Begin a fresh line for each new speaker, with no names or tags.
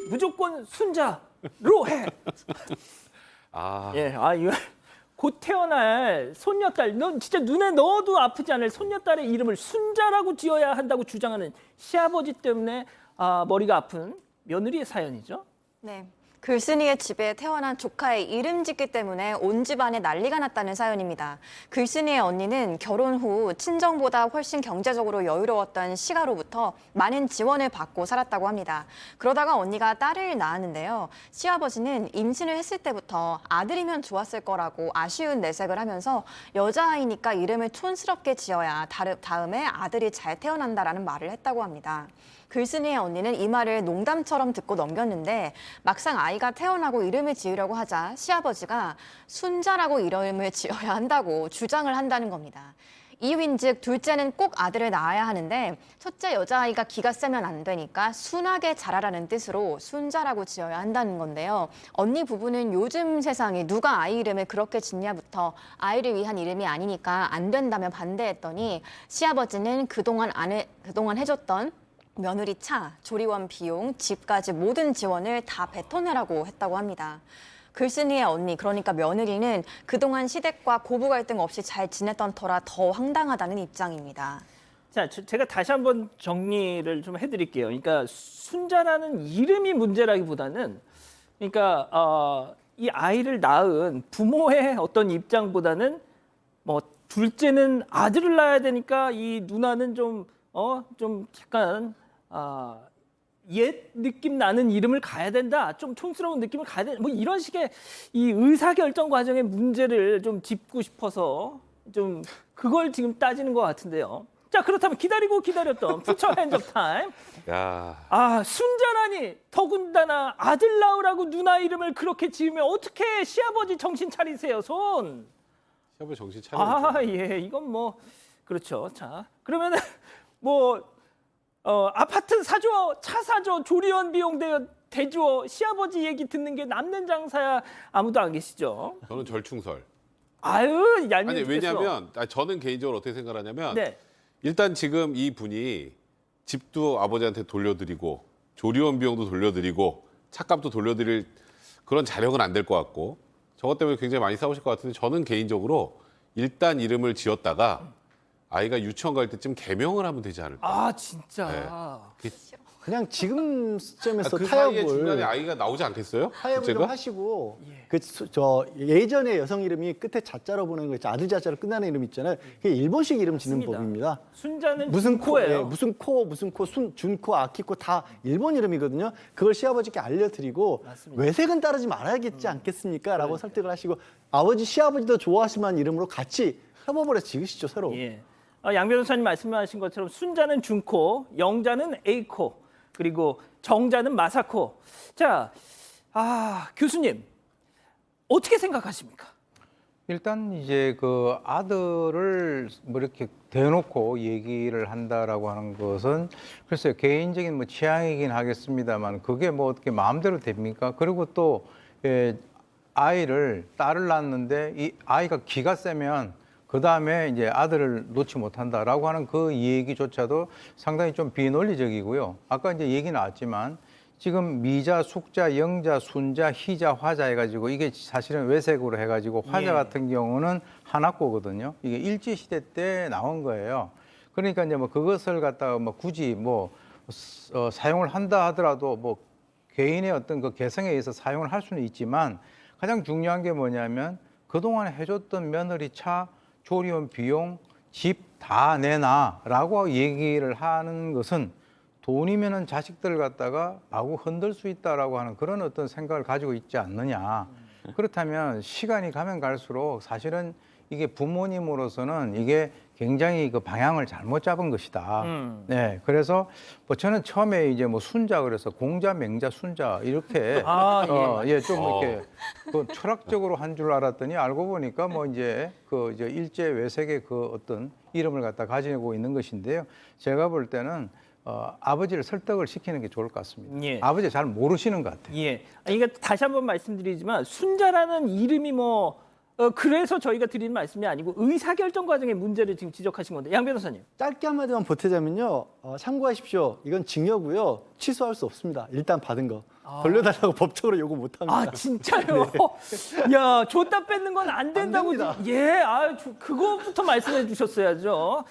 무조건 순자로 해.
아,
예, 이거 곧 태어날 손녀딸, 넌 진짜 눈에 넣어도 아프지 않을 손녀딸의 이름을 순자라고 지어야 한다고 주장하는 시아버지 때문에 머리가 아픈 며느리의 사연이죠.
네. 글쓴이의 집에 태어난 조카의 이름 짓기 때문에 온 집안에 난리가 났다는 사연입니다. 글쓴이의 언니는 결혼 후 친정보다 훨씬 경제적으로 여유로웠던 시가로부터 많은 지원을 받고 살았다고 합니다. 그러다가 언니가 딸을 낳았는데요. 시아버지는 임신을 했을 때부터 아들이면 좋았을 거라고 아쉬운 내색을 하면서 여자아이니까 이름을 촌스럽게 지어야 다음에 아들이 잘 태어난다라는 말을 했다고 합니다. 글쓴이의 언니는 이 말을 농담처럼 듣고 넘겼는데 막상 아이가 태어나고 이름을 지으려고 하자 시아버지가 순자라고 이름을 지어야 한다고 주장을 한다는 겁니다. 이유인즉 둘째는 꼭 아들을 낳아야 하는데 첫째 여자아이가 기가 세면 안 되니까 순하게 자라라는 뜻으로 순자라고 지어야 한다는 건데요. 언니 부부는 요즘 세상에 누가 아이 이름을 그렇게 짓냐부터 아이를 위한 이름이 아니니까 안 된다며 반대했더니 시아버지는 그동안 해줬던 며느리 차, 조리원 비용, 집까지 모든 지원을 다 뱉어내라고 했다고 합니다. 글쓴이의 언니, 그러니까 며느리는 그동안 시댁과 고부 갈등 없이 잘 지냈던 터라 더 황당하다는 입장입니다.
자, 제가 다시 한번 정리를 좀 해드릴게요. 그러니까 순자라는 이름이 문제라기보다는, 그러니까 이 아이를 낳은 부모의 어떤 입장보다는 뭐 둘째는 아들을 낳아야 되니까 이 누나는 좀 약간 옛 느낌 나는 이름을 가야 된다. 좀 촌스러운 느낌을 가야 된다. 뭐 이런 식의 이 의사결정 과정의 문제를 좀 짚고 싶어서 좀 그걸 지금 따지는 것 같은데요. 자, 그렇다면 기다렸던 퓨처 핸즈업 타임.
야,
순자라니 더군다나 아들 낳으라고 누나 이름을 그렇게 지으면 어떻게 시아버지 정신 차리세요, 손.
시아버지 정신 차려.
예, 이건 뭐 그렇죠. 자, 그러면은 아파트 사줘, 차 사줘, 조리원 비용 대주어, 시아버지 얘기 듣는 게 남는 장사야. 아무도 안 계시죠?
저는 절충설.
아유, 얄미워
아니,
죽겠어.
왜냐하면 저는 개인적으로 어떻게 생각하냐면
네.
일단 지금 이 분이 집도 아버지한테 돌려드리고 조리원 비용도 돌려드리고 차값도 돌려드릴 그런 자력은 안 될 것 같고 저것 때문에 굉장히 많이 싸우실 것 같은데 저는 개인적으로 일단 이름을 지었다가 아이가 유치원 갈 때쯤 개명을 하면 되지 않을까.
진짜.
그냥 지금 시점에서
그 사이에 중간에
타협을
아이가 나오지 않겠어요?
타협을 좀
둘째가?
하시고 예전에 여성 이름이 끝에 자자로 보는 거 있죠. 아들 자자로 끝나는 이름 있잖아요. 그게 일본식 이름 짓는
맞습니다.
법입니다.
순자는
무슨
코예요.
무슨 코, 준코, 아키코 다 일본 이름이거든요. 그걸 시아버지께 알려드리고
맞습니다.
외색은 따르지 말아야겠지 않겠습니까? 라고 설득을 하시고 아버지, 시아버지도 좋아하실 만한 이름으로 같이 협업을 해서 지으시죠, 서로.
예. 양 변호사님 말씀하신 것처럼 순자는 준코, 영자는 에이코, 그리고 정자는 마사코. 자, 교수님 어떻게 생각하십니까?
일단 이제 그 아들을 뭐 이렇게 대놓고 얘기를 한다라고 하는 것은 글쎄요, 개인적인 뭐 취향이긴 하겠습니다만 그게 뭐 어떻게 마음대로 됩니까? 그리고 또 딸을 낳았는데 이 아이가 기가 세면 그 다음에 이제 아들을 놓지 못한다라고 하는 그 얘기조차도 상당히 좀 비논리적이고요. 아까 이제 얘기 나왔지만 지금 미자, 숙자, 영자, 순자, 희자, 화자 해가지고 이게 사실은 외색으로 해가지고 화자 같은 경우는 하나꼬거든요. 이게 일제시대 때 나온 거예요. 그러니까 이제 뭐 그것을 갖다가 뭐 굳이 사용을 한다 하더라도 뭐 개인의 어떤 그 개성에 의해서 사용을 할 수는 있지만 가장 중요한 게 뭐냐면 그동안 해줬던 며느리 차, 조리원 비용, 집 다 내놔라고 얘기를 하는 것은 돈이면은 자식들을 갖다가 마구 흔들 수 있다라고 하는 그런 어떤 생각을 가지고 있지 않느냐. 그렇다면 시간이 가면 갈수록 사실은 이게 부모님으로서는 이게 굉장히 그 방향을 잘못 잡은 것이다. 네, 그래서 뭐 저는 처음에 이제 뭐 순자 그래서 공자, 맹자, 순자 이렇게 좀 이렇게 그 철학적으로 한 줄 알았더니 알고 보니까 뭐 이제 이제 일제 외색의 그 어떤 이름을 갖다 가지고 있는 것인데요. 제가 볼 때는 아버지를 설득을 시키는 게 좋을 것 같습니다.
예.
아버지 잘 모르시는 것 같아요.
예. 그러니까 다시 한번 말씀드리지만 순자라는 이름이 그래서 저희가 드리는 말씀이 아니고 의사결정 과정의 문제를 지금 지적하신 건데 양 변호사님.
짧게 한마디만 보태자면요. 참고하십시오. 이건 징역이고요. 취소할 수 없습니다. 일단 받은 거. 돌려달라고 법적으로 요구 못합니다.
아 진짜요? 야 줬다 뺏는 건 안 된다고.
됩니다.
예, 그거부터 말씀해 주셨어야죠.